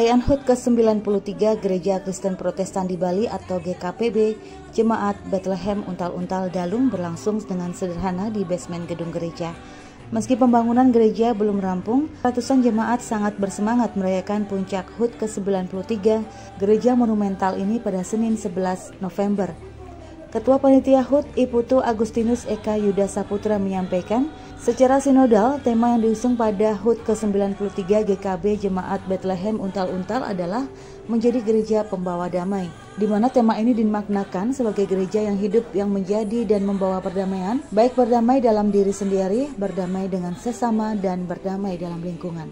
Perayaan HUT ke-93 Gereja Kristen Protestan di Bali atau GKPB Jemaat Bethlehem Untal-Untal Dalung berlangsung dengan sederhana di basement gedung gereja. Meski pembangunan gereja belum rampung, ratusan jemaat sangat bersemangat merayakan puncak HUT ke-93 gereja monumental ini pada Senin 11 November. Ketua Panitia HUT Iputu Agustinus Eka Yuda Saputra menyampaikan, secara sinodal, tema yang diusung pada HUT ke-93 GKB Jemaat Bethlehem Untal-Untal adalah menjadi gereja pembawa damai, di mana tema ini dimaknakan sebagai gereja yang hidup, yang menjadi dan membawa perdamaian, baik berdamai dalam diri sendiri, berdamai dengan sesama, dan berdamai dalam lingkungan.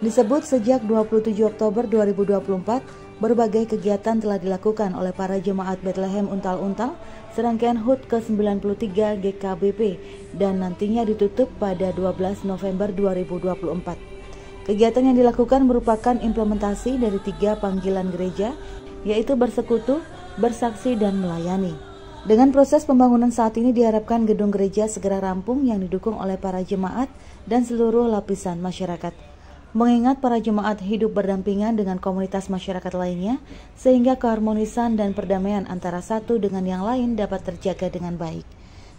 Disebut sejak 27 Oktober 2024, berbagai kegiatan telah dilakukan oleh para jemaat Bethlehem Untal-Untal serangkaian HUT ke-93 GKBP dan nantinya ditutup pada 12 November 2024. Kegiatan yang dilakukan merupakan implementasi dari 3 panggilan gereja, yaitu bersekutu, bersaksi, dan melayani. Dengan proses pembangunan saat ini diharapkan gedung gereja segera rampung yang didukung oleh para jemaat dan seluruh lapisan masyarakat. Mengingat para jemaat hidup berdampingan dengan komunitas masyarakat lainnya, sehingga keharmonisan dan perdamaian antara satu dengan yang lain dapat terjaga dengan baik.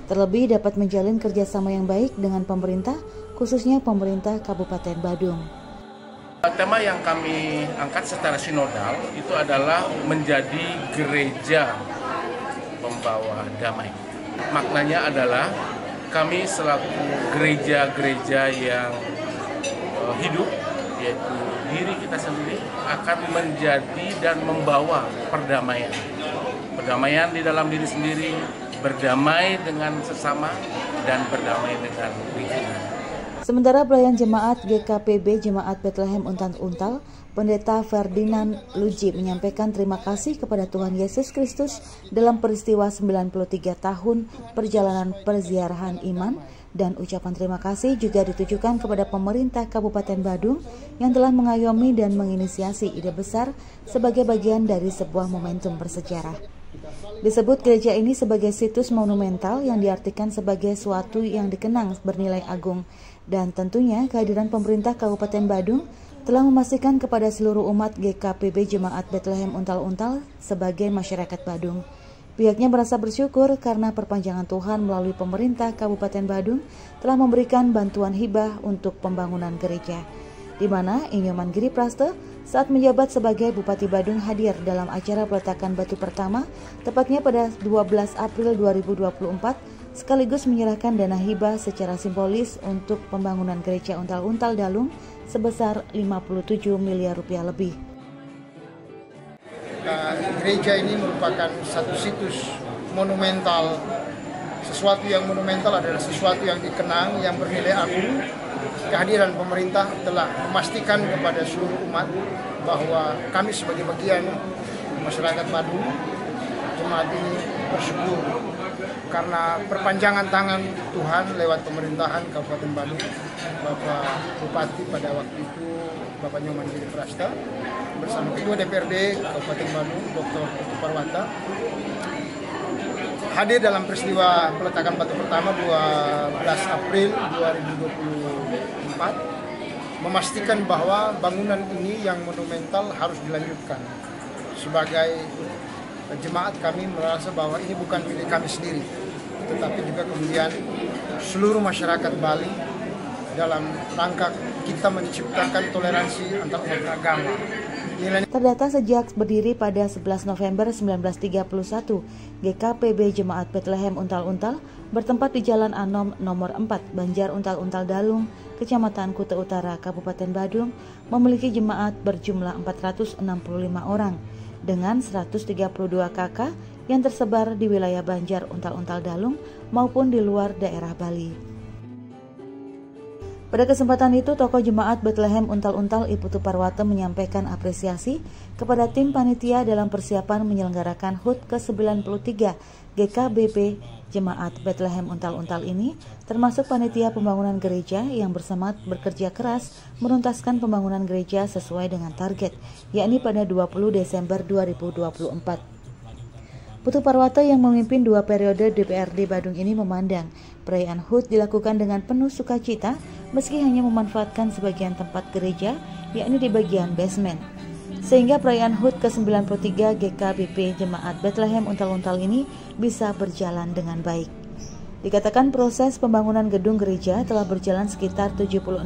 Terlebih dapat menjalin kerjasama yang baik dengan pemerintah, khususnya pemerintah Kabupaten Badung. Tema yang kami angkat secara sinodal itu adalah menjadi gereja pembawa damai. Maknanya adalah kami selaku gereja-gereja yang hidup, yaitu diri kita sendiri, akan menjadi dan membawa perdamaian. Perdamaian di dalam diri sendiri, berdamai dengan sesama, dan berdamai dengan lingkungan. Sementara pelayan jemaat GKPB Jemaat Bethlehem Untal-Untal, Pendeta Ferdinand Luji menyampaikan terima kasih kepada Tuhan Yesus Kristus dalam peristiwa 93 tahun perjalanan perziarahan iman, dan ucapan terima kasih juga ditujukan kepada pemerintah Kabupaten Badung yang telah mengayomi dan menginisiasi ide besar sebagai bagian dari sebuah momentum bersejarah. Disebut gereja ini sebagai situs monumental yang diartikan sebagai suatu yang dikenang bernilai agung, dan tentunya kehadiran pemerintah Kabupaten Badung telah memastikan kepada seluruh umat GKPB Jemaat Bethlehem Untal-Untal sebagai masyarakat Badung. Pihaknya merasa bersyukur karena perpanjangan Tuhan melalui pemerintah Kabupaten Badung telah memberikan bantuan hibah untuk pembangunan gereja, di mana Inyoman Giri Praste saat menjabat sebagai Bupati Badung hadir dalam acara peletakan batu pertama, tepatnya pada 12 April 2024, sekaligus menyerahkan dana hibah secara simbolis untuk pembangunan gereja Untal-Untal Dalung sebesar 57 miliar rupiah lebih. Gereja ini merupakan satu situs monumental. Sesuatu yang monumental adalah sesuatu yang dikenang, yang bernilai agung. Kehadiran pemerintah telah memastikan kepada seluruh umat bahwa kami sebagai bagian masyarakat Badung, jemaat ini bersyukur karena perpanjangan tangan Tuhan lewat pemerintahan Kabupaten Badung, Bapak Bupati pada waktu itu Bapak Nyoman Giri Praste bersama Ketua DPRD Kabupaten Badung, Dr. Parwata, hadir dalam peristiwa peletakan batu pertama 12 April 2024, memastikan bahwa bangunan ini yang monumental harus dilanjutkan. Sebagai jemaat kami merasa bahwa ini bukan milik kami sendiri, tetapi juga kemudian seluruh masyarakat Bali dalam rangka kita menciptakan toleransi antar umat beragama. Terdata sejak berdiri pada 11 November 1931, GKPB Jemaat Bethlehem Untal-Untal bertempat di Jalan Anom nomor 4, Banjar Untal-Untal Dalung, Kecamatan Kuta Utara, Kabupaten Badung, memiliki jemaat berjumlah 465 orang dengan 132 KK yang tersebar di wilayah Banjar Untal-Untal Dalung maupun di luar daerah Bali. Pada kesempatan itu, tokoh jemaat Bethlehem Untal-Untal Iputu Parwata menyampaikan apresiasi kepada tim panitia dalam persiapan menyelenggarakan HUT ke-93 GKBP Jemaat Bethlehem Untal-Untal ini, termasuk panitia pembangunan gereja yang bersemangat bekerja keras menuntaskan pembangunan gereja sesuai dengan target, yakni pada 20 Desember 2024. Putu Parwato yang memimpin 2 periode DPRD Badung ini memandang perayaan HUT dilakukan dengan penuh sukacita meski hanya memanfaatkan sebagian tempat gereja, yakni di bagian basement. Sehingga perayaan HUT ke-93 GKBP Jemaat Bethlehem Untal-Untal ini bisa berjalan dengan baik. Dikatakan proses pembangunan gedung gereja telah berjalan sekitar 76%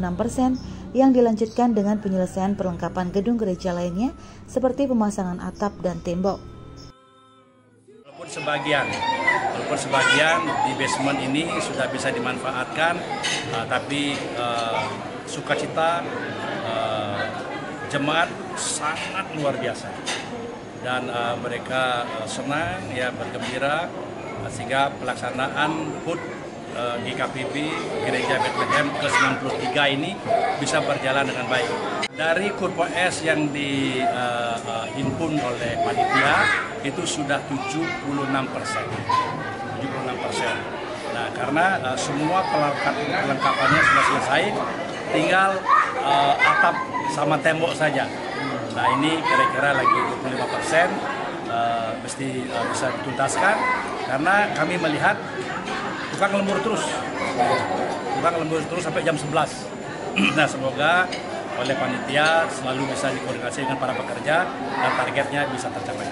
yang dilanjutkan dengan penyelesaian perlengkapan gedung gereja lainnya seperti pemasangan atap dan tembok. Walaupun sebagian di basement ini sudah bisa dimanfaatkan, tapi sukacita jemaat sangat luar biasa dan mereka senang ya, bergembira sehingga pelaksanaan HUT GKPB Gereja Bethlehem ke-93 ini bisa berjalan dengan baik. Dari kurva S yang dihimpun oleh panitia itu sudah 76%. Nah, karena semua perlengkapannya sudah selesai, tinggal atap sama tembok saja. Nah, ini kira-kira lagi 25%, mesti bisa dituntaskan karena kami melihat tukang lembur terus sampai jam 11. Nah, semoga oleh panitia selalu bisa dikoordinasi dengan para pekerja dan targetnya bisa tercapai.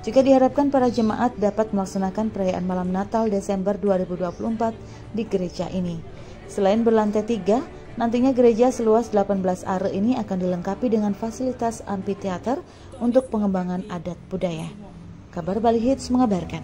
Juga diharapkan para jemaat dapat melaksanakan perayaan malam Natal Desember 2024 di gereja ini. Selain berlantai 3, nantinya gereja seluas 18 are ini akan dilengkapi dengan fasilitas amphitheater untuk pengembangan adat budaya. Kabar Bali Hits mengabarkan.